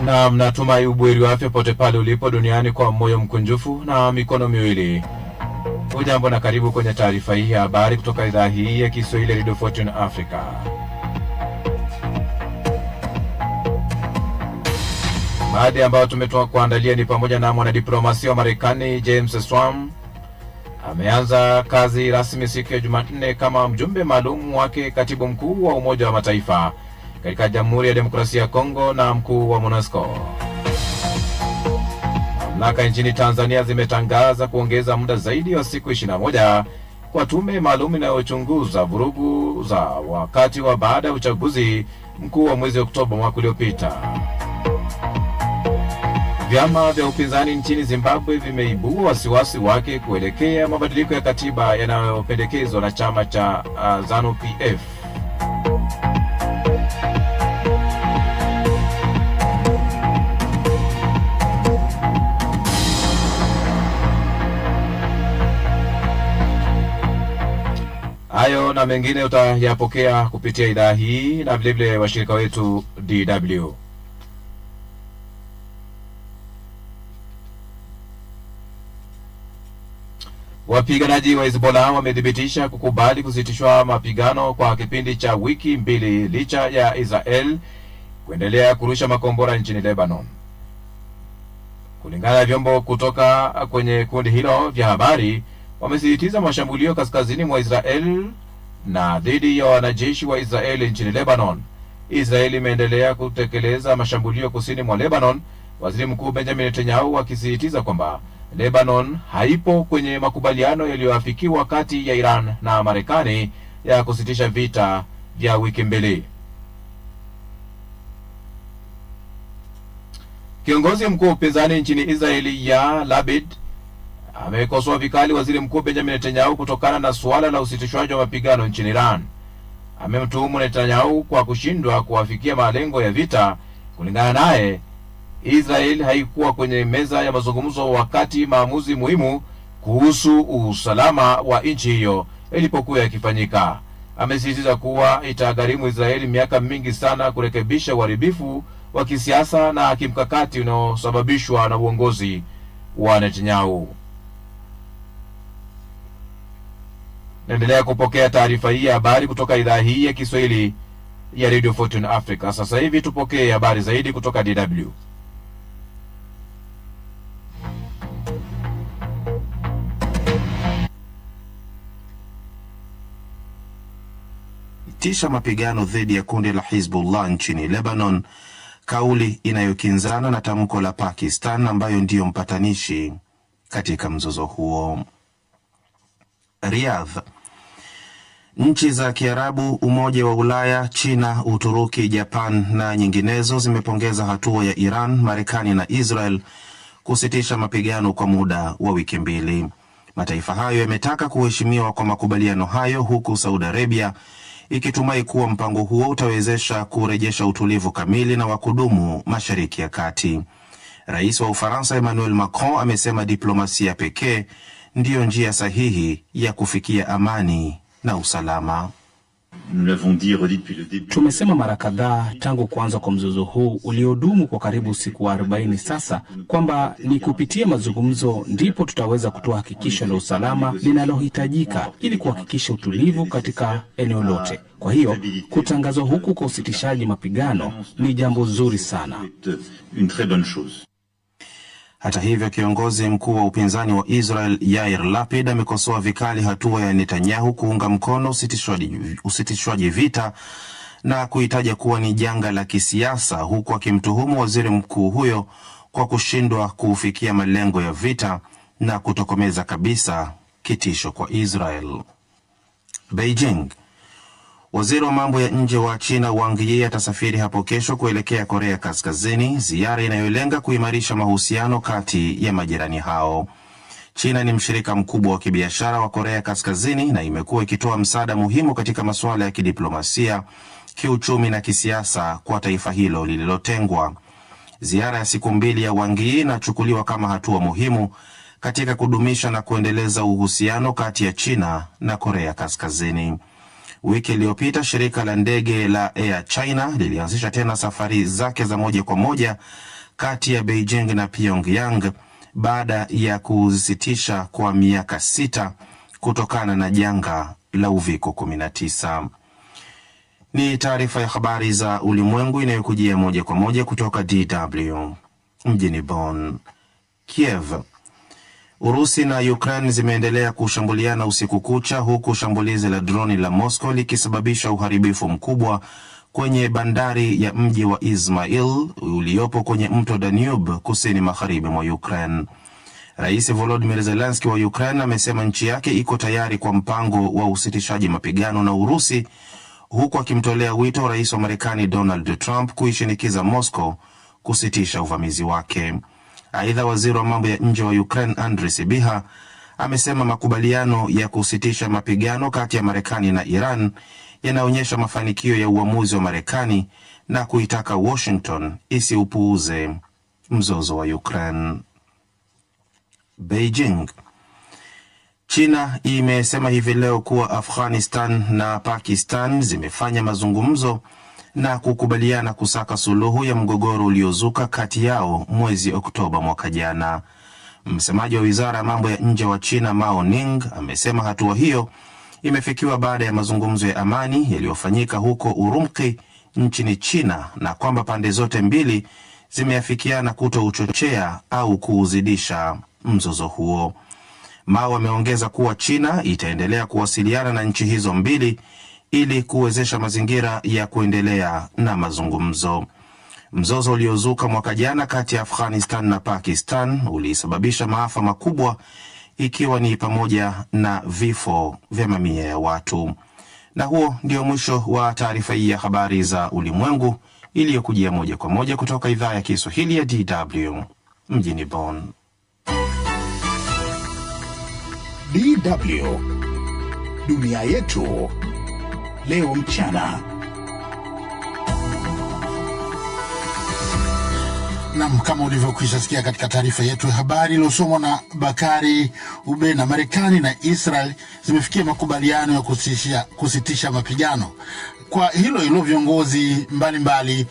Na mnatumai ubuheri wa afya pote pale ulipo duniani kwa moyo mkunjufu na mikono miwili. Hujambo na karibu kwenye taarifa hii ya habari kutoka idhaa hii ya Kiswahili Radio Fortune Africa. Baadhi ambayo tumetoa kuandalia ni pamoja na mwanadiplomasia wa Marekani James Swam ameanza kazi rasmi siku ya Jumanne kama mjumbe maalum wake katibu mkuu wa Umoja wa Mataifa katika Jamhuri ya Demokrasia ya Kongo na mkuu wa MONUSCO. Mamlaka nchini Tanzania zimetangaza kuongeza muda zaidi wa siku 21 kwa tume maalum inayochunguza vurugu za wakati wa baada ya uchaguzi mkuu wa mwezi Oktoba mwaka uliopita. Vyama vya upinzani nchini Zimbabwe vimeibua wasiwasi wake kuelekea mabadiliko ya katiba yanayopendekezwa na chama cha ZANU-PF. Hayo na mengine utayapokea kupitia idhaa hii na vilevile washirika wetu DW. Wapiganaji wa Hezbollah wamedhibitisha kukubali kusitishwa mapigano kwa kipindi cha wiki mbili licha ya Israel kuendelea kurusha makombora nchini Lebanon. Kulingana na vyombo kutoka kwenye kundi hilo vya habari, wamesisitiza mashambulio kaskazini mwa Israel na dhidi ya wanajeshi wa Israeli nchini Lebanon. Israeli imeendelea kutekeleza mashambulio kusini mwa Lebanon, Waziri Mkuu Benjamin Netanyahu akisisitiza kwamba Lebanon haipo kwenye makubaliano yaliyoafikiwa kati ya Iran na Marekani ya kusitisha vita vya wiki mbili. Kiongozi mkuu wa upinzani nchini Israeli Yair Lapid amekosoa vikali Waziri Mkuu Benjamin Netanyahu kutokana na suala la usitishwaji wa mapigano nchini Iran. Amemtuhumu Netanyahu kwa kushindwa kuwafikia malengo ya vita. Kulingana naye, Israel haikuwa kwenye meza ya mazungumzo wakati maamuzi muhimu kuhusu usalama wa nchi hiyo ilipokuwa yakifanyika. Amesisitiza kuwa itagharimu Israeli miaka mingi sana kurekebisha uharibifu wa kisiasa na kimkakati unaosababishwa na uongozi wa Netanyahu. Naendelea kupokea taarifa hii ya habari kutoka idhaa hii ya Kiswahili ya Radio Fortune Africa. Sasa hivi tupokee habari zaidi kutoka DW. Tisha mapigano dhidi ya kundi la Hezbollah nchini Lebanon, kauli inayokinzana na tamko la Pakistan ambayo ndiyo mpatanishi katika mzozo huo. Riyadh. Nchi za Kiarabu, Umoja wa Ulaya, China, Uturuki, Japan na nyinginezo zimepongeza hatua ya Iran, Marekani na Israel kusitisha mapigano kwa muda wa wiki mbili. Mataifa hayo yametaka kuheshimiwa kwa makubaliano hayo, huku Saudi Arabia ikitumai kuwa mpango huo utawezesha kurejesha utulivu kamili na wa kudumu Mashariki ya Kati. Rais wa Ufaransa Emmanuel Macron amesema diplomasia pekee ndiyo njia sahihi ya kufikia amani na usalama. Tumesema mara kadhaa tangu kuanza kwa mzozo huu uliodumu kwa karibu siku 40 sasa kwamba ni kupitia mazungumzo ndipo tutaweza kutoa hakikisho la usalama linalohitajika ili kuhakikisha utulivu katika eneo lote. Kwa hiyo kutangazwa huku kwa usitishaji mapigano ni jambo zuri sana. Hata hivyo, kiongozi mkuu wa upinzani wa Israel Yair Lapid amekosoa vikali hatua ya Netanyahu kuunga mkono usitishwaji vita na kuitaja kuwa ni janga la kisiasa, huku akimtuhumu waziri mkuu huyo kwa kushindwa kufikia malengo ya vita na kutokomeza kabisa kitisho kwa Israel. Beijing. Waziri wa mambo ya nje wa China Wang Yi atasafiri hapo kesho kuelekea Korea Kaskazini, ziara inayolenga kuimarisha mahusiano kati ya majirani hao. China ni mshirika mkubwa wa kibiashara wa Korea Kaskazini na imekuwa ikitoa msaada muhimu katika masuala ya kidiplomasia, kiuchumi na kisiasa kwa taifa hilo lililotengwa. Ziara ya siku 2 ya Wang Yi inachukuliwa kama hatua muhimu katika kudumisha na kuendeleza uhusiano kati ya China na Korea Kaskazini. Wiki iliyopita shirika la ndege la Air China lilianzisha tena safari zake za moja kwa moja kati ya Beijing na Pyongyang baada ya kuzisitisha kwa miaka 6 kutokana na janga la Uviko 19. Ni taarifa ya habari za ulimwengu inayokujia moja kwa moja kutoka DW mjini Bonn. Kiev. Urusi na Ukraine zimeendelea kushambuliana usiku kucha, huku shambulizi la droni la Moscow likisababisha uharibifu mkubwa kwenye bandari ya mji wa Izmail uliopo kwenye mto Danube kusini magharibi mwa Ukraine. Rais Volodymyr Zelensky wa Ukraine amesema nchi yake iko tayari kwa mpango wa usitishaji mapigano na Urusi, huku akimtolea wito rais wa Marekani Donald Trump kuishinikiza Moscow kusitisha uvamizi wake. Aidha, waziri wa mambo ya nje wa Ukraine Andriy Sybiha amesema makubaliano ya kusitisha mapigano kati ya Marekani na Iran yanaonyesha mafanikio ya uamuzi wa Marekani na kuitaka Washington isiupuuze mzozo wa Ukraine. Beijing. China imesema hivi leo kuwa Afghanistan na Pakistan zimefanya mazungumzo na kukubaliana kusaka suluhu ya mgogoro uliozuka kati yao mwezi Oktoba mwaka jana. Msemaji wa wizara ya mambo ya nje wa China Mao Ning amesema hatua hiyo imefikiwa baada ya mazungumzo ya amani yaliyofanyika huko Urumqi nchini China, na kwamba pande zote mbili zimeafikiana kutouchochea au kuuzidisha mzozo huo. Mao ameongeza kuwa China itaendelea kuwasiliana na nchi hizo mbili ili kuwezesha mazingira ya kuendelea na mazungumzo. Mzozo uliozuka mwaka jana kati ya Afghanistan na Pakistan ulisababisha maafa makubwa, ikiwa ni pamoja na vifo vya mamia ya watu. Na huo ndio mwisho wa taarifa hii ya habari za ulimwengu iliyokujia moja kwa moja kutoka idhaa ya Kiswahili ya DW mjini Bonn. DW Dunia Yetu leo mchana. Naam, kama ulivyokwisha sikia katika taarifa yetu ya habari iliyosomwa na Bakari Ubena, Marekani na Israel zimefikia makubaliano ya kusitisha mapigano. Kwa hilo viongozi mbalimbali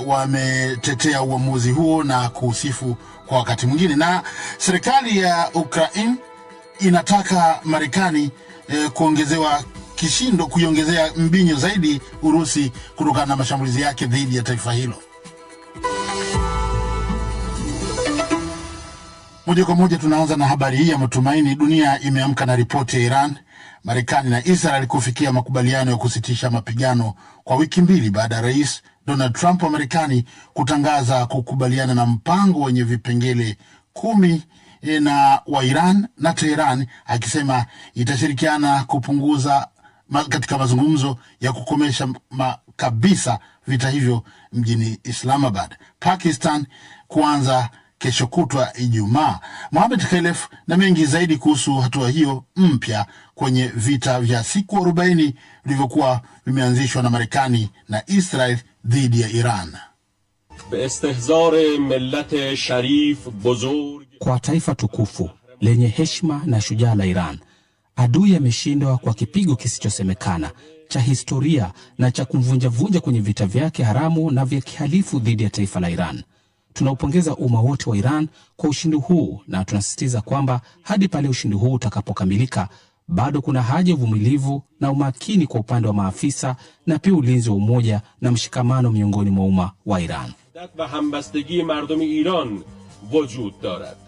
wametetea uamuzi huo na kusifu kwa wakati mwingine, na serikali ya Ukraine inataka Marekani kuiongezea mbinyo zaidi Urusi kutokana na mashambulizi yake dhidi ya taifa hilo. Moja kwa moja tunaanza na habari hii ya matumaini. Dunia imeamka na ripoti ya Iran, Marekani na Israel kufikia makubaliano ya kusitisha mapigano kwa wiki 2 baada ya Rais Donald Trump wa Marekani kutangaza kukubaliana na mpango wenye vipengele 10 na wa Iran na Tehran, akisema itashirikiana kupunguza katika mazungumzo ya kukomesha kabisa vita hivyo mjini Islamabad. Pakistan kuanza kesho kutwa Ijumaa. Mohamed Khalef na mengi zaidi kuhusu hatua hiyo mpya kwenye vita vya siku 40 vilivyokuwa vimeanzishwa na Marekani na Israel dhidi ya Iran. Kwa taifa tukufu lenye heshima na shujaa la Iran, adui ameshindwa kwa kipigo kisichosemekana cha historia na cha kumvunjavunja kwenye vita vyake haramu na vya kihalifu dhidi ya taifa la Iran. Tunaupongeza umma wote wa Iran kwa ushindi huu, na tunasisitiza kwamba hadi pale ushindi huu utakapokamilika, bado kuna haja ya uvumilivu na umakini kwa upande wa maafisa na pia ulinzi wa umoja na mshikamano miongoni mwa umma wa Iran.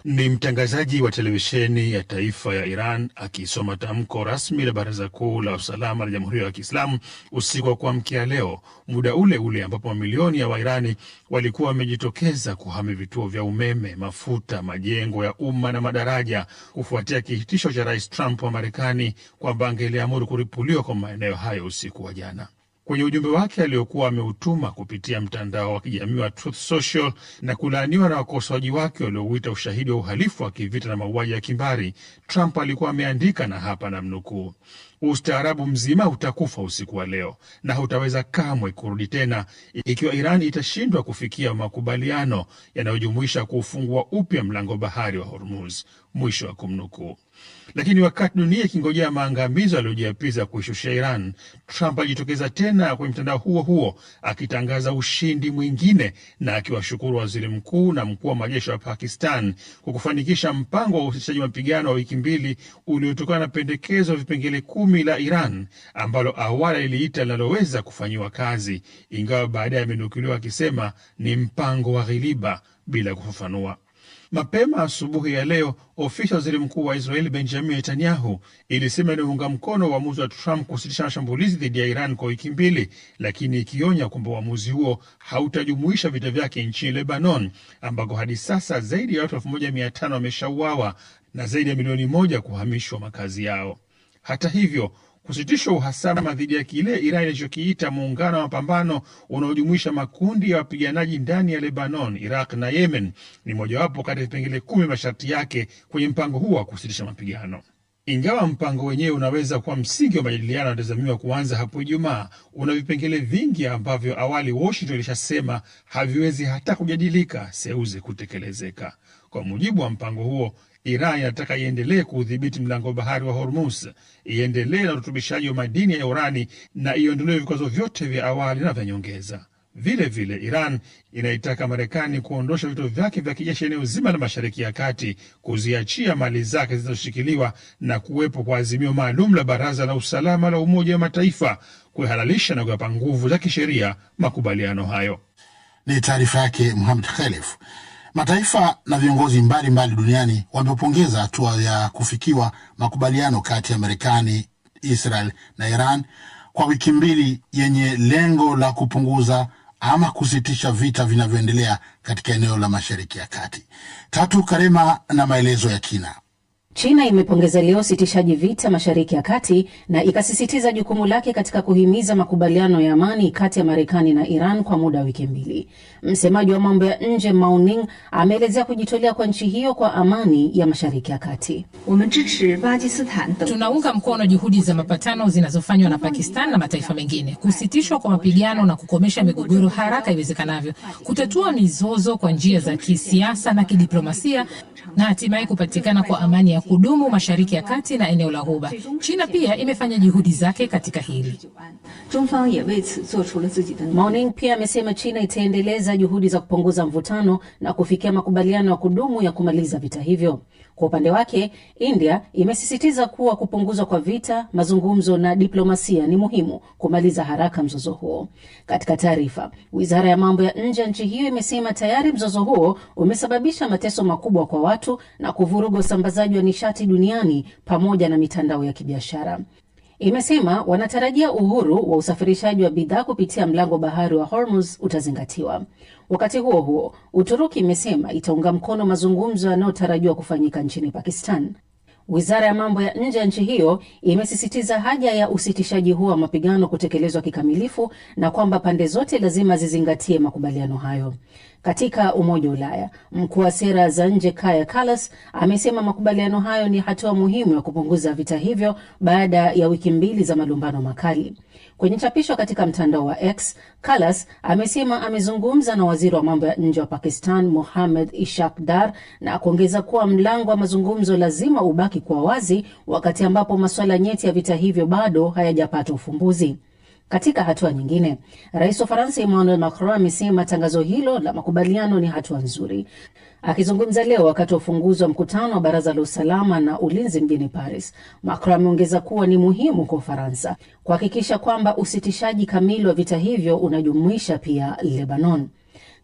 Ni mtangazaji wa televisheni ya taifa ya Iran akisoma tamko rasmi la Baraza Kuu la Usalama la Jamhuri ya Kiislamu usiku wa kuamkia leo, muda ule ule ambapo mamilioni ya Wairani walikuwa wamejitokeza kuhami vituo vya umeme, mafuta, majengo ya umma na madaraja kufuatia kihitisho cha Rais Trump wa Marekani kwamba angeliamuru kuripuliwa kwa maeneo hayo usiku wa jana. Kwenye ujumbe wake aliokuwa ameutuma kupitia mtandao wa kijamii wa Truth Social na kulaaniwa na wakosoaji wake waliouita ushahidi wa uhalifu wa kivita na mauaji ya kimbari, Trump alikuwa ameandika, na hapa namnukuu: ustaarabu mzima utakufa usiku wa leo na hautaweza kamwe kurudi tena ikiwa Iran itashindwa kufikia makubaliano yanayojumuisha kuufungua upya mlango bahari wa Hormuz, mwisho wa kumnukuu. Lakini wakati dunia ikingojea maangamizo aliyojiapiza kuishushia Iran, Trump alijitokeza tena kwenye mtandao huo huo akitangaza ushindi mwingine na akiwashukuru waziri mkuu na mkuu wa majeshi wa Pakistan kwa kufanikisha mpango wa usitishaji mapigano wa wiki mbili uliotokana na pendekezo vipengele 10 la Iran ambalo awali iliita linaloweza kufanyiwa kazi, ingawa baadaye amenukuliwa akisema ni mpango wa ghiliba bila kufafanua. Mapema asubuhi ya leo, ofisi ya waziri mkuu wa Israeli Benjamin Netanyahu ilisema inaunga mkono uamuzi wa Trump kusitisha mashambulizi dhidi ya Iran kwa wiki mbili, lakini ikionya kwamba uamuzi huo hautajumuisha vita vyake nchini Lebanon, ambako hadi sasa zaidi ya watu 1500 wameshauawa na zaidi ya milioni 1 kuhamishwa makazi yao. Hata hivyo, kusitishwa uhasama dhidi ya kile Iran ilichokiita muungano wa mapambano unaojumuisha makundi ya wapiganaji ndani ya Lebanon, Iraq na Yemen ni mojawapo kati ya vipengele 10 masharti yake kwenye mpango huo wa kusitisha mapigano. Ingawa mpango wenyewe unaweza kuwa msingi wa majadiliano yanatazamiwa kuanza hapo Ijumaa, una vipengele vingi ambavyo awali Washington ilishasema haviwezi hata kujadilika seuze kutekelezeka. Kwa mujibu wa mpango huo, Iran inataka iendelee kuudhibiti mlango bahari wa Hormuz, iendelee na urutubishaji wa madini ya urani na iondolewe vikwazo vyote vya awali na vya nyongeza. Vile vile Iran inaitaka Marekani kuondosha vituo vyake vya kijeshi eneo zima la Mashariki ya Kati, kuziachia mali zake zilizoshikiliwa na kuwepo kwa azimio maalum la Baraza la Usalama la Umoja wa Mataifa kuhalalisha na kuyapa nguvu za kisheria makubaliano hayo. Ni taarifa yake Mohamed Khalif. Mataifa na viongozi mbalimbali duniani wamepongeza hatua ya kufikiwa makubaliano kati ya Marekani, Israel na Iran kwa wiki mbili yenye lengo la kupunguza ama kusitisha vita vinavyoendelea katika eneo la Mashariki ya Kati. Tatu Karema na maelezo ya kina. China imepongeza leo sitishaji vita Mashariki ya Kati na ikasisitiza jukumu lake katika kuhimiza makubaliano ya amani kati ya Marekani na Iran kwa muda wa wiki mbili. Msemaji wa mambo ya nje Mao Ning ameelezea kujitolea kwa nchi hiyo kwa amani ya Mashariki ya Kati. Tunaunga mkono juhudi za mapatano zinazofanywa na Pakistan na mataifa mengine, kusitishwa kwa mapigano na kukomesha migogoro haraka iwezekanavyo, kutatua mizozo kwa njia za kisiasa na kidiplomasia na hatimaye kupatikana kwa amani ya kudumu Mashariki ya Kati na eneo la Ghuba. China pia imefanya juhudi zake katika hili. Mao Ning pia amesema China itaendeleza juhudi za kupunguza mvutano na kufikia makubaliano ya kudumu ya kumaliza vita hivyo. Kwa upande wake, India imesisitiza kuwa kupunguzwa kwa vita, mazungumzo na diplomasia ni muhimu kumaliza haraka mzozo huo. Katika taarifa, Wizara ya Mambo ya Nje ya nchi hiyo imesema tayari mzozo huo umesababisha mateso makubwa kwa watu na kuvuruga usambazaji wa nishati duniani pamoja na mitandao ya kibiashara. Imesema wanatarajia uhuru wa usafirishaji wa bidhaa kupitia mlango bahari wa Hormuz utazingatiwa. Wakati huo huo, Uturuki imesema itaunga mkono mazungumzo yanayotarajiwa kufanyika nchini Pakistan. Wizara ya Mambo ya Nje ya nchi hiyo imesisitiza haja ya usitishaji huo wa mapigano kutekelezwa kikamilifu na kwamba pande zote lazima zizingatie makubaliano hayo. Katika Umoja wa Ulaya, mkuu wa sera za nje Kaja Kallas amesema makubaliano hayo ni hatua muhimu ya kupunguza vita hivyo baada ya wiki mbili za malumbano makali. Kwenye chapisho katika mtandao wa X, Kallas amesema amezungumza na waziri wa mambo ya nje wa Pakistan Mohammad Ishaq Dar na kuongeza kuwa mlango wa mazungumzo lazima ubaki kwa wazi wakati ambapo masuala nyeti ya vita hivyo bado hayajapata ufumbuzi. Katika hatua nyingine, Rais wa Faransa Emmanuel Macron amesema tangazo hilo la makubaliano ni hatua nzuri. Akizungumza leo wakati wa ufunguzi wa mkutano wa Baraza la Usalama na Ulinzi mjini Paris, Macron ameongeza kuwa ni muhimu kwa Ufaransa kuhakikisha kwamba usitishaji kamili wa vita hivyo unajumuisha pia Lebanon.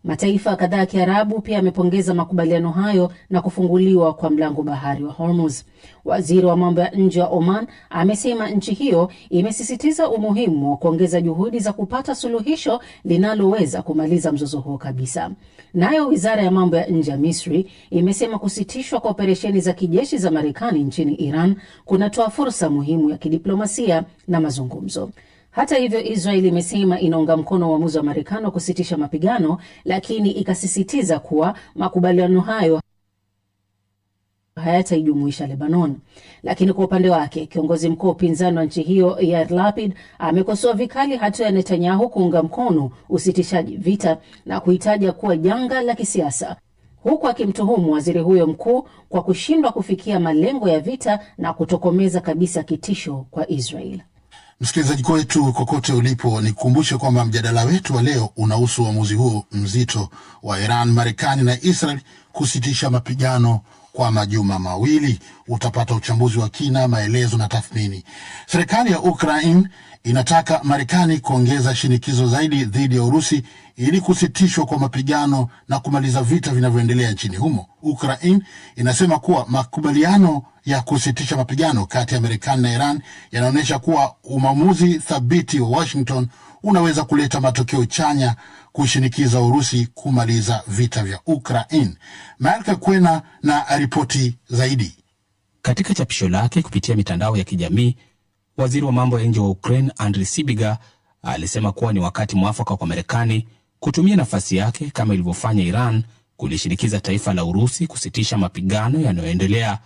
Mataifa kadhaa ya Kiarabu pia yamepongeza makubaliano hayo na kufunguliwa kwa mlango bahari wa Hormuz. Waziri wa mambo ya nje wa Oman amesema nchi hiyo imesisitiza umuhimu wa kuongeza juhudi za kupata suluhisho linaloweza kumaliza mzozo huo kabisa. Nayo Wizara ya Mambo ya Nje ya Misri imesema kusitishwa kwa operesheni za kijeshi za Marekani nchini Iran kunatoa fursa muhimu ya kidiplomasia na mazungumzo. Hata hivyo, Israel imesema inaunga mkono uamuzi wa Marekani wa kusitisha mapigano, lakini ikasisitiza kuwa makubaliano hayo hayataijumuisha Lebanon. Lakini kwa upande wake, kiongozi mkuu wa upinzani wa nchi hiyo Yair Lapid amekosoa vikali hatua ya Netanyahu kuunga mkono usitishaji vita na kuitaja kuwa janga la kisiasa, huku akimtuhumu waziri huyo mkuu kwa kushindwa kufikia malengo ya vita na kutokomeza kabisa kitisho kwa Israel. Msikilizaji wetu kokote ulipo, nikukumbushe kwamba mjadala wetu wa leo unahusu uamuzi huo mzito wa Iran, Marekani na Israel kusitisha mapigano kwa majuma mawili. Utapata uchambuzi wa kina, maelezo na tathmini. Serikali ya Ukraine inataka Marekani kuongeza shinikizo zaidi dhidi ya Urusi ili kusitishwa kwa mapigano na kumaliza vita vinavyoendelea nchini humo. Ukraine inasema kuwa makubaliano ya kusitisha mapigano kati ya Marekani na Iran yanaonyesha kuwa uamuzi thabiti wa Washington unaweza kuleta matokeo chanya kushinikiza Urusi kumaliza vita vya Ukraine. Malka Kwena na ripoti zaidi. Katika chapisho lake kupitia mitandao ya kijamii, waziri wa mambo ya nje wa Ukraine Andriy Sybiga alisema kuwa ni wakati mwafaka kwa Marekani kutumia nafasi yake kama ilivyofanya Iran kulishinikiza taifa la Urusi kusitisha mapigano yanayoendelea.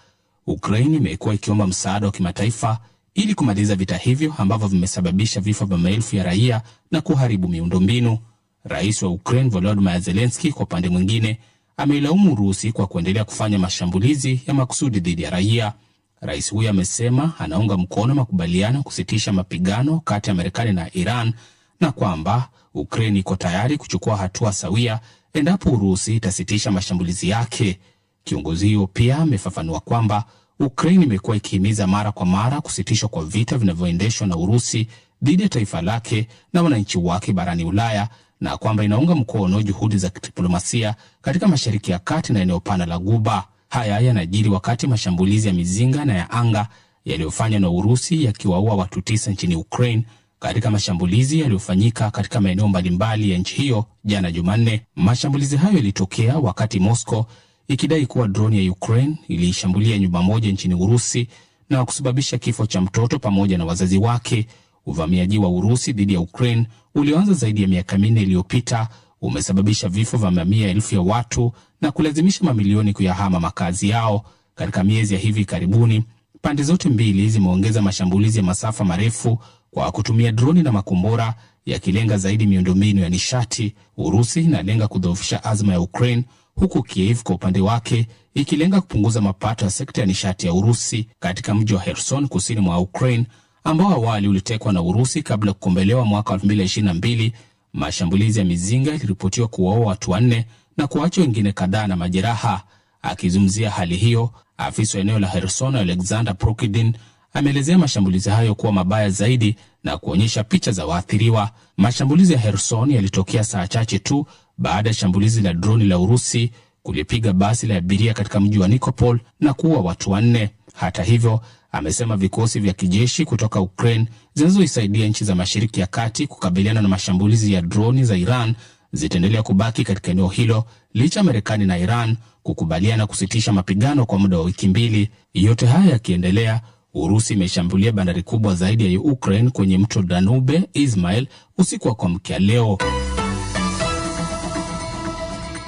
Ukraine imekuwa ikiomba msaada wa kimataifa ili kumaliza vita hivyo ambavyo vimesababisha vifo vya maelfu ya raia na kuharibu miundombinu. Rais wa Ukraine Volodymyr Zelensky kwa upande mwingine ameilaumu Urusi kwa kuendelea kufanya mashambulizi ya makusudi dhidi ya raia. Rais huyo amesema anaunga mkono makubaliano kusitisha mapigano kati ya Marekani na Iran na kwamba Ukraine iko tayari kuchukua hatua sawia endapo Urusi itasitisha mashambulizi yake. Kiongozi huyo pia amefafanua kwamba Ukraine imekuwa ikihimiza mara kwa mara kusitishwa kwa vita vinavyoendeshwa na Urusi dhidi ya taifa lake na wananchi wake barani Ulaya, na kwamba inaunga mkono juhudi za kidiplomasia katika Mashariki ya Kati na eneo pana la Ghuba. Haya yanajiri wakati mashambulizi ya mizinga na ya anga yaliyofanywa na Urusi yakiwaua watu 9 nchini Ukraine katika mashambulizi yaliyofanyika katika maeneo mbalimbali ya nchi hiyo jana Jumanne. Mashambulizi hayo yalitokea wakati Moscow ikidai kuwa droni ya Ukraine iliishambulia nyumba moja nchini Urusi na kusababisha kifo cha mtoto pamoja na wazazi wake. Uvamiaji wa Urusi dhidi ya Ukraine ulioanza zaidi ya miaka 4 iliyopita umesababisha vifo vya mamia elfu ya watu na kulazimisha mamilioni kuyahama makazi yao. Katika miezi ya hivi karibuni, pande zote mbili zimeongeza mashambulizi ya masafa marefu kwa kutumia droni na makombora yakilenga zaidi miundombinu ya nishati. Urusi inalenga kudhoofisha azma ya Ukraine, huku Kiev kwa upande wake ikilenga kupunguza mapato ya sekta ya nishati ya Urusi. Katika mji wa Kherson kusini mwa Ukraine ambao awali ulitekwa na Urusi kabla ya kukombolewa mwaka 2022, mashambulizi ya mizinga yaliripotiwa kuwaua watu 4 na kuacha wengine kadhaa na majeraha. Akizungumzia hali hiyo, afisa wa eneo la Kherson Alexander Prokydin ameelezea mashambulizi hayo kuwa mabaya zaidi na kuonyesha picha za waathiriwa. Mashambulizi ya Kherson yalitokea saa chache tu baada ya shambulizi la droni la Urusi kulipiga basi la abiria katika mji wa Nikopol na kuua watu 4. Hata hivyo, amesema vikosi vya kijeshi kutoka Ukraine zinazoisaidia nchi za Mashariki ya Kati kukabiliana na mashambulizi ya droni za Iran zitaendelea kubaki katika eneo hilo licha Marekani na Iran kukubaliana kusitisha mapigano kwa muda wa wiki 2. Yote haya yakiendelea, Urusi imeshambulia bandari kubwa zaidi ya Ukraine kwenye mto Danube, Ismail, usiku wa kuamkia leo.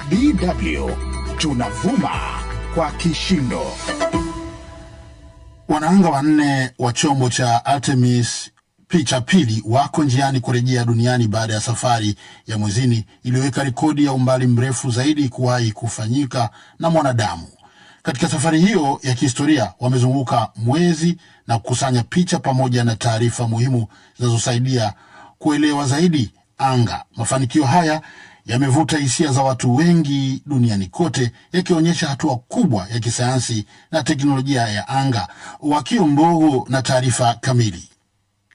DW tunavuma kwa kishindo. Wanaanga 4 wa chombo cha Artemis picha pili wako njiani kurejea duniani baada ya safari ya mwezini iliyoweka rekodi ya umbali mrefu zaidi kuwahi kufanyika na mwanadamu. Katika safari hiyo ya kihistoria wamezunguka mwezi na kukusanya picha pamoja na taarifa muhimu zinazosaidia kuelewa zaidi anga. Mafanikio haya yamevuta hisia za watu wengi duniani kote, yakionyesha hatua kubwa ya kisayansi na teknolojia ya anga. Wakio Mbogo na taarifa kamili.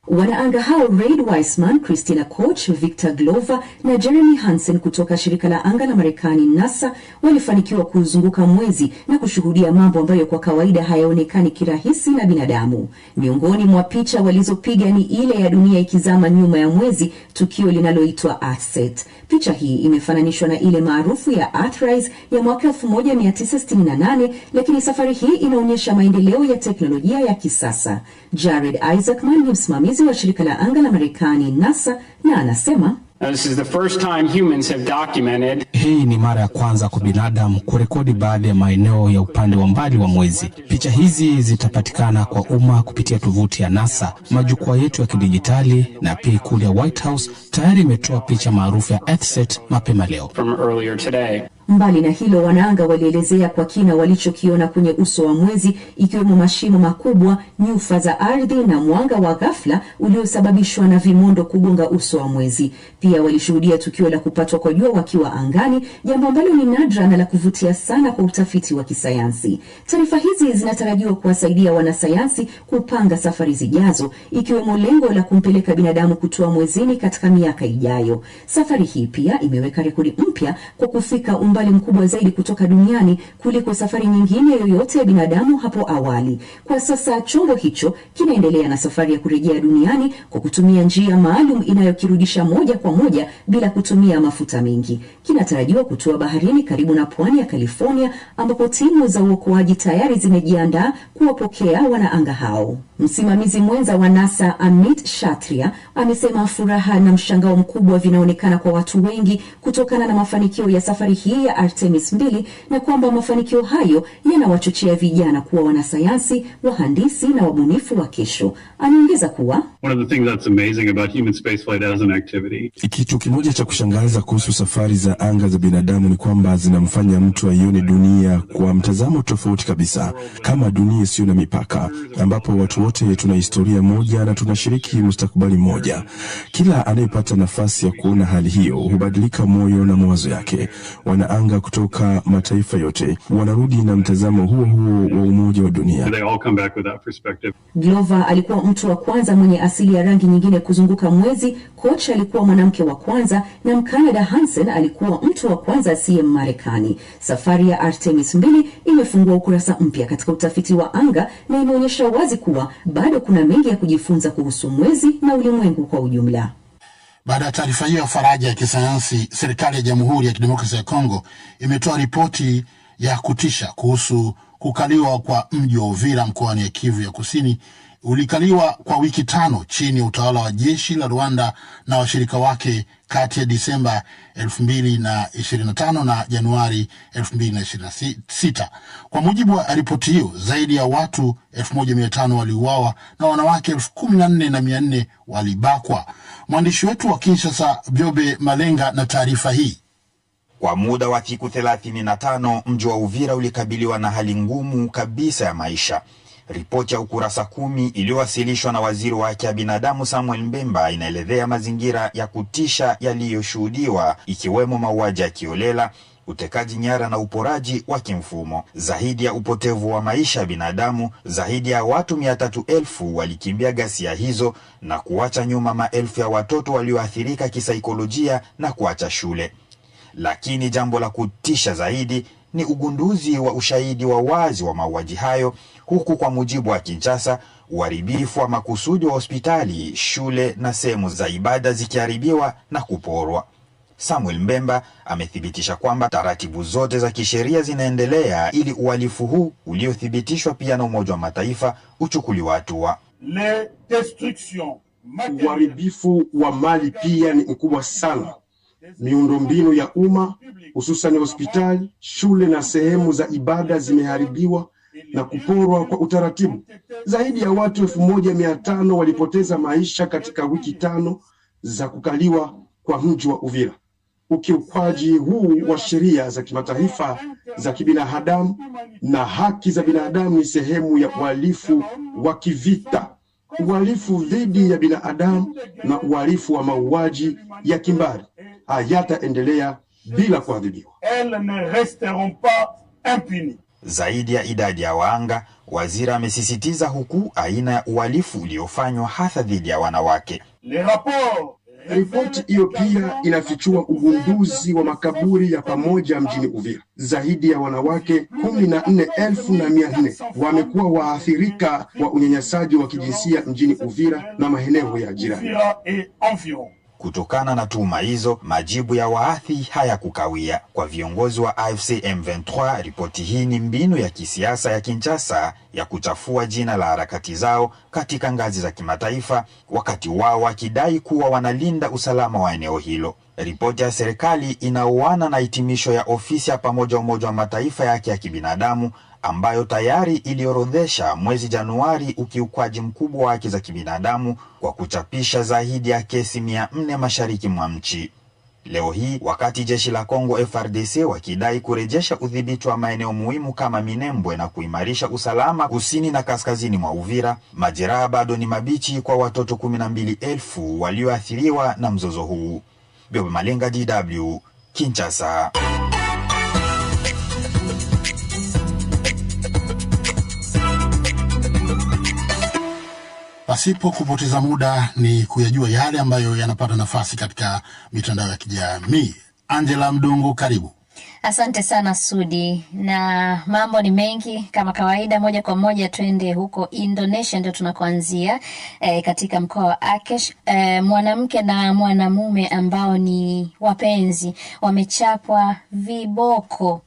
Wanaanga hao Reid Wiseman, Christina Koch, Victor Glover na Jeremy Hansen kutoka shirika la anga la Marekani NASA walifanikiwa kuzunguka mwezi na kushuhudia mambo ambayo kwa kawaida hayaonekani kirahisi na binadamu. Miongoni mwa picha walizopiga ni ile ya dunia ikizama nyuma ya mwezi, tukio linaloitwa Earthset. Picha hii imefananishwa na ile maarufu ya Earthrise ya mwaka 1968, lakini safari hii inaonyesha maendeleo ya teknolojia ya kisasa. Jared Isaacman ni msimamizi mkurugenzi wa shirika la anga la Marekani NASA, na anasema This is the first time humans have documented. Hii ni mara ya kwanza kwa binadamu kurekodi baadhi ya maeneo ya upande wa mbali wa mwezi. Picha hizi zitapatikana kwa umma kupitia tovuti ya NASA, majukwaa yetu ya kidijitali, na pia ikulu ya White House tayari imetoa picha maarufu ya EarthSat mapema leo. From earlier today. Mbali na hilo, wanaanga walielezea kwa kina walichokiona kwenye uso wa mwezi, ikiwemo mashimo makubwa, nyufa za ardhi na mwanga wa ghafla uliosababishwa na vimondo kugonga uso wa mwezi. Pia walishuhudia tukio la kupatwa kwa jua wakiwa angani, jambo ambalo ni nadra na la kuvutia sana kwa utafiti wa kisayansi. Taarifa hizi zinatarajiwa kuwasaidia wanasayansi kupanga safari zijazo, ikiwemo lengo la kumpeleka binadamu kutua mwezini katika miaka ijayo. Safari hii pia imeweka rekodi mpya kwa kufika umbali mkubwa zaidi kutoka duniani kuliko safari nyingine yoyote ya binadamu hapo awali. Kwa sasa chombo hicho kinaendelea na safari ya kurejea duniani kwa kutumia njia maalum inayokirudisha moja kwa moja bila kutumia mafuta mengi. Kinatarajiwa kutua baharini karibu na pwani ya California, ambapo timu za uokoaji tayari zimejiandaa kuwapokea wanaanga hao. Msimamizi mwenza wa NASA Amit Shatria amesema furaha na mshangao mkubwa vinaonekana kwa watu wengi kutokana na mafanikio ya safari hii ya Artemis 2, na kwamba mafanikio hayo yanawachochea vijana kuwa wanasayansi, wahandisi na wabunifu wa kesho. Ameongeza kuwa one of the things that's amazing about human spaceflight as an activity. Kitu kimoja cha kushangaza kuhusu safari za anga za binadamu ni kwamba zinamfanya mtu aione dunia kwa mtazamo tofauti kabisa, kama dunia isiyo na mipaka, ambapo watu wote tuna historia moja na tunashiriki mustakabali mmoja. Kila anayepata nafasi ya kuona hali hiyo hubadilika moyo na mawazo yake. Wanaanga kutoka mataifa yote wanarudi na mtazamo huo huo wa umoja wa dunia. They all come back with that perspective. Glover alikuwa mtu wa kwanza mwenye asili ya rangi nyingine kuzunguka mwezi, Koch alikuwa mwanamke wa kwanza, na Mkanada Hansen alikuwa mtu wa kwanza asiye Marekani. Safari ya Artemis 2 imefungua ukurasa mpya katika utafiti wa anga na imeonyesha wazi kuwa bado kuna mengi ya kujifunza kuhusu mwezi na ulimwengu kwa ujumla. Baada ya taarifa hiyo ya faraja ya kisayansi, serikali ya Jamhuri ya Kidemokrasia ya Kongo imetoa ripoti ya kutisha kuhusu kukaliwa kwa mji wa Uvira mkoani Kivu ya Kusini. Ulikaliwa kwa wiki 5 chini ya utawala wa jeshi la Rwanda na washirika wake kati ya Disemba 2025 na Januari 2026. Kwa mujibu wa ripoti hiyo, zaidi ya watu 1500 waliuawa na wanawake 14,400 walibakwa. Mwandishi wetu wa Kinshasa Biobe Malenga na taarifa hii. Kwa muda wa siku 35 mji wa Uvira ulikabiliwa na hali ngumu kabisa ya maisha. Ripoti ya ukurasa 10 iliyowasilishwa na waziri wa haki ya binadamu Samuel Mbemba inaelezea mazingira ya kutisha yaliyoshuhudiwa, ikiwemo mauaji ya kiolela, utekaji nyara na uporaji wa kimfumo. Zaidi ya upotevu wa maisha ya binadamu, zaidi ya watu 300,000 walikimbia ghasia hizo na kuacha nyuma maelfu ya watoto walioathirika kisaikolojia na kuacha shule. Lakini jambo la kutisha zaidi ni ugunduzi wa ushahidi wa wazi wa mauaji hayo, huku kwa mujibu wa Kinshasa, uharibifu wa makusudi wa hospitali, shule na sehemu za ibada zikiharibiwa na kuporwa. Samuel Mbemba amethibitisha kwamba taratibu zote za kisheria zinaendelea ili uhalifu huu uliothibitishwa pia na Umoja wa Mataifa uchukuliwe hatua. Uharibifu wa mali pia ni mkubwa sana. Miundombinu ya umma, hususan hospitali, shule na sehemu za ibada zimeharibiwa na kuporwa kwa utaratibu. Zaidi ya watu 1500 walipoteza maisha katika wiki 5 za kukaliwa kwa mji wa Uvira. Ukiukwaji huu wa sheria za kimataifa za kibinadamu na haki za binadamu ni sehemu ya uhalifu wa kivita, uhalifu dhidi ya binadamu na uhalifu wa mauaji ya kimbari hayataendelea bila kuadhibiwa. Zaidi ya idadi ya waanga, waziri amesisitiza, huku aina ya uhalifu uliofanywa hasa dhidi ya wanawake. Ripoti hiyo pia inafichua ugunduzi wa makaburi ya pamoja mjini Uvira. Zaidi ya wanawake 14,400 wamekuwa waathirika wa unyanyasaji wa kijinsia mjini Uvira na maeneo ya jirani. Kutokana na tuhuma hizo, majibu ya waathi hayakukawia. Kwa viongozi wa AFC M23, ripoti hii ni mbinu ya kisiasa ya Kinshasa ya kuchafua jina la harakati zao katika ngazi za kimataifa, wakati wao wakidai kuwa wanalinda usalama wa eneo hilo. Ripoti ya serikali inaoana na hitimisho ya ofisi ya pamoja Umoja wa Mataifa ya haki ya kibinadamu ambayo tayari iliorodhesha mwezi Januari ukiukwaji mkubwa wa haki za kibinadamu kwa kuchapisha zaidi ya kesi 400 mashariki mwa nchi. Leo hii, wakati jeshi la Kongo FARDC wakidai kurejesha udhibiti wa maeneo muhimu kama Minembwe na kuimarisha usalama kusini na kaskazini mwa Uvira, majeraha bado ni mabichi kwa watoto 12,000 walioathiriwa na mzozo huu. Biobe Malenga, DW, Kinshasa. Pasipo kupoteza muda ni kuyajua yale ambayo yanapata nafasi katika mitandao ya kijamii. Angela Mdungu, karibu. Asante sana Sudi, na mambo ni mengi kama kawaida. Moja kwa moja twende huko Indonesia, ndio tunakoanzia katika mkoa wa Aceh. Mwanamke na mwanamume ambao ni wapenzi wamechapwa viboko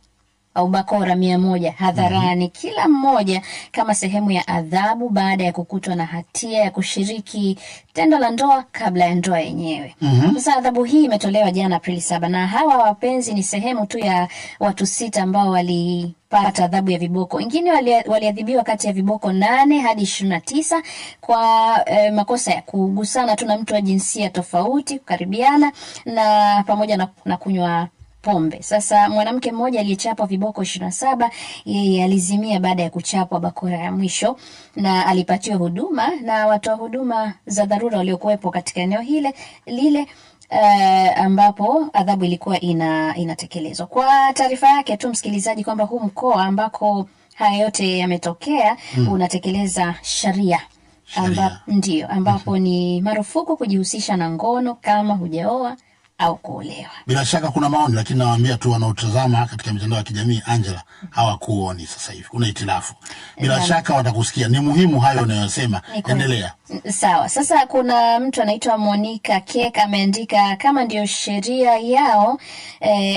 au bakora 100 hadharani, kila mmoja kama sehemu ya adhabu baada ya kukutwa na hatia ya kushiriki tendo la ndoa kabla ya ndoa yenyewe. Sasa adhabu hii imetolewa jana Aprili 7, na hawa wapenzi ni sehemu tu ya watu 6 ambao walipata adhabu ya viboko. Wengine waliadhibiwa kati ya viboko 8 hadi 29 kwa makosa ya kugusana tu na mtu wa jinsia tofauti, kukaribiana na pamoja na kunywa pombe. Sasa mwanamke mmoja aliyechapwa viboko 27, yeye alizimia baada ya kuchapwa bakora ya mwisho na alipatiwa huduma na watoa huduma za dharura waliokuwepo katika eneo lile ambapo adhabu ilikuwa inatekelezwa. Kwa taarifa yake tu msikilizaji, kwamba huu mkoa ambako haya yote yametokea unatekeleza sharia ambapo ni marufuku kujihusisha na ngono kama hujaoa au kuolewa. Bila shaka kuna maoni, lakini nawaambia tu wanaotazama katika mitandao ya kijamii, Angela, hawakuoni sasa hivi. Kuna itilafu. Bila shaka watakusikia. Ni muhimu hayo unayosema. Endelea. Sawa. Sasa kuna mtu anaitwa Monica Kek ameandika kama ndio sheria yao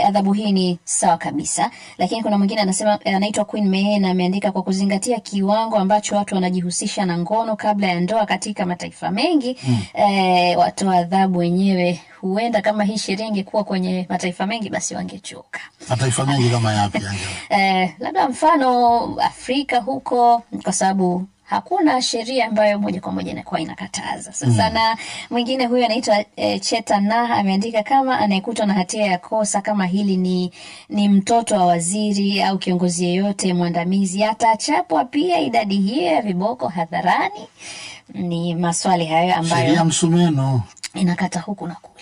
adhabu hii ni sawa kabisa. Lakini kuna mwingine anasema anaitwa Queen Mehena ameandika kwa kuzingatia kiwango ambacho watu wanajihusisha na ngono kabla ya ndoa katika mataifa mengi, watoa adhabu wenyewe huenda kama hii sheria ingekuwa kwenye mataifa mengi basi wangechoka. Mataifa mengi kama yapi, Angela? Labda mfano Afrika huko, kwa sababu hakuna sheria ambayo moja kwa moja inakuwa inakataza. Sasa na mwingine huyu anaitwa Chetana ameandika kama anayekutwa na hatia ya kosa kama hili ni mtoto wa waziri au kiongozi yeyote mwandamizi, atachapwa pia idadi hiyo ya viboko hadharani. Ni maswali hayo ambayo sheria msumeno inakata huku na kule.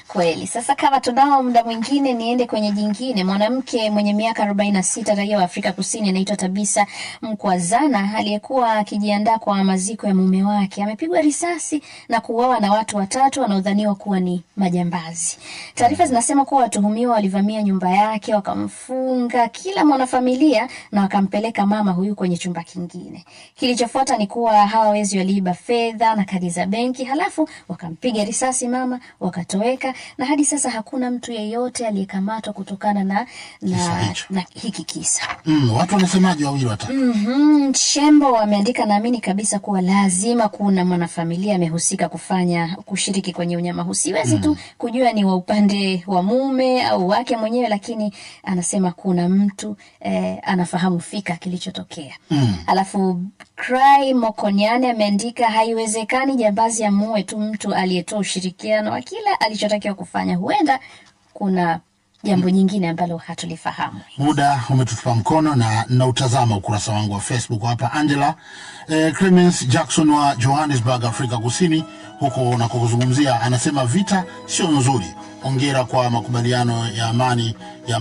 Kweli. Sasa kama tunao muda mwingine niende kwenye jingine. Mwanamke mwenye miaka 46 raia wa Afrika Kusini anaitwa Tabisa Mkwazana aliyekuwa akijiandaa kwa maziko ya mume wake amepigwa risasi na kuuawa na watu 3 wanaodhaniwa kuwa ni majambazi. Taarifa zinasema kuwa watuhumiwa walivamia nyumba yake, wakamfunga kila mwanafamilia na wakampeleka mama huyu kwenye chumba kingine. Kilichofuata ni kuwa hawa wezi waliiba fedha na kadi za benki, halafu wakampiga risasi mama, wakatoweka, na hadi sasa hakuna mtu yeyote aliyekamatwa kutokana na hiki kisa. Watu wanasemaje wawili watatu? Shembo wameandika naamini kabisa kuwa lazima kuna mwanafamilia amehusika kushiriki kwenye unyama huu. Siwezi tu kujua ni wa upande wa mume au wake mwenyewe, lakini anasema kuna mtu anafahamu fika kilichotokea. Alafu Cry Mokonyane ameandika haiwezekani jambazi amuue tu mtu aliyetoa ushirikiano wa kila alichotakiwa kufanya. Huenda kuna jambo nyingine ambalo hatulifahamu. Muda umetutupa mkono na utazama ukurasa wangu wa Facebook hapa. Angela Clemens Jackson wa Johannesburg, Afrika Kusini, huko na kukuzungumzia, anasema vita sio nzuri. Hongera kwa makubaliano ya amani ya